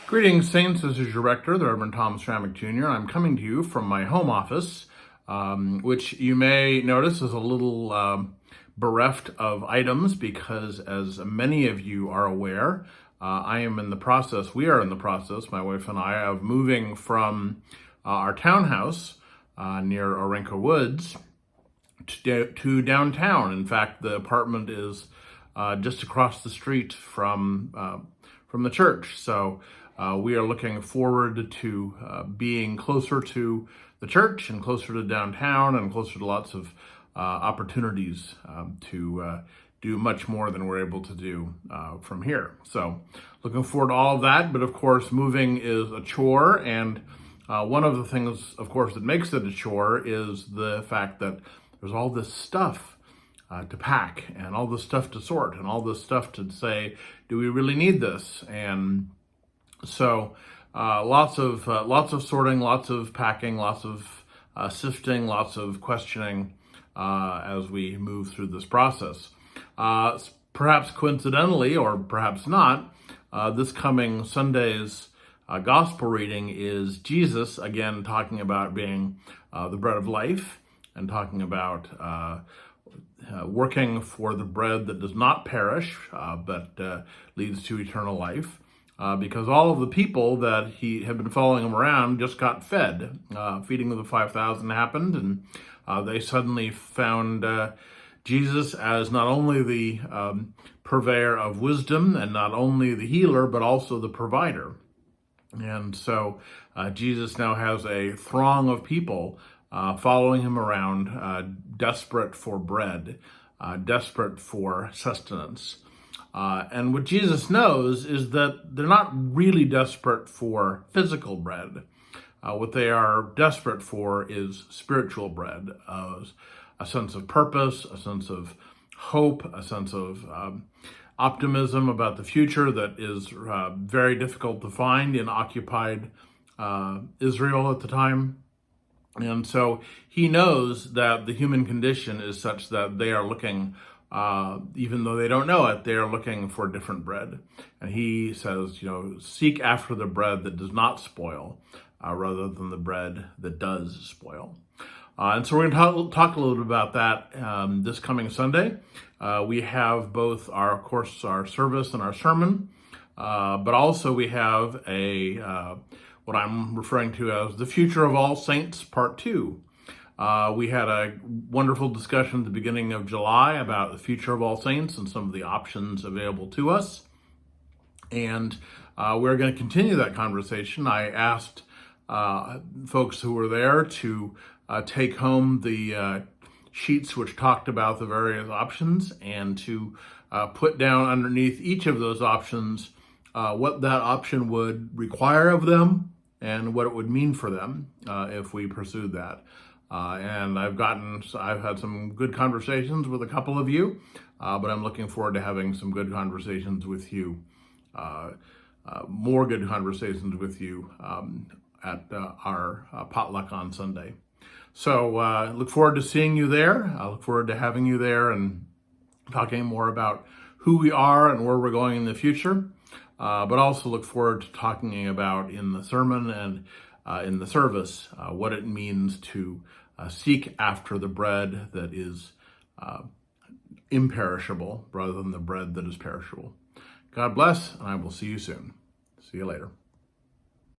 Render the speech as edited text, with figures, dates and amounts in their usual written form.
Greetings, Saints. This is your rector, the Reverend Thomas Ramick Jr. I'm coming to you from my home office, which you may notice is a little bereft of items because, as many of you are aware, we are in the process, my wife and I, of moving from our townhouse near Orenco Woods to downtown. In fact, the apartment is just across the street from the church. So we are looking forward to being closer to the church and closer to downtown and closer to lots of opportunities to do much more than we're able to do from here. So looking forward to all of that. But of course, moving is a chore. And one of the things, of course, that makes it a chore is the fact that there's all this stuff to pack and all this stuff to sort and all this stuff to say, do we really need this? And so lots of sorting, lots of packing, lots of sifting, lots of questioning as we move through this process. Perhaps coincidentally, or perhaps not, this coming Sunday's gospel reading is Jesus, again, talking about being the bread of life and talking about working for the bread that does not perish, but leads to eternal life. Because all of the people that he had been following him around just got fed. Feeding of the 5,000 happened, and they suddenly found Jesus as not only the purveyor of wisdom and not only the healer, but also the provider. And so Jesus now has a throng of people following him around, desperate for bread, desperate for sustenance. And what Jesus knows is that they're not really desperate for physical bread. What they are desperate for is spiritual bread, a sense of purpose, a sense of hope, a sense of optimism about the future that is very difficult to find in occupied Israel at the time. And so he knows that the human condition is such that they are looking, even though they don't know it, they are looking for different bread. And he says, seek after the bread that does not spoil, rather than the bread that does spoil. And so we're going to talk a little bit about that this coming Sunday. We have both our service and our sermon, but also we have what I'm referring to as the Future of All Saints, Part 2. We had a wonderful discussion at the beginning of July about the future of all saints and some of the options available to us. And we're going to continue that conversation. I asked folks who were there to take home the sheets which talked about the various options and to put down underneath each of those options what that option would require of them and what it would mean for them if we pursued that. And I've had some good conversations with a couple of you, but I'm looking forward to having some good conversations with you, more good conversations with you at our potluck on Sunday. So look forward to seeing you there. I look forward to having you there and talking more about who we are and where we're going in the future. But also look forward to talking about in the sermon and in the service what it means to seek after the bread that is imperishable rather than the bread that is perishable. God bless, and I will see you soon. See you later.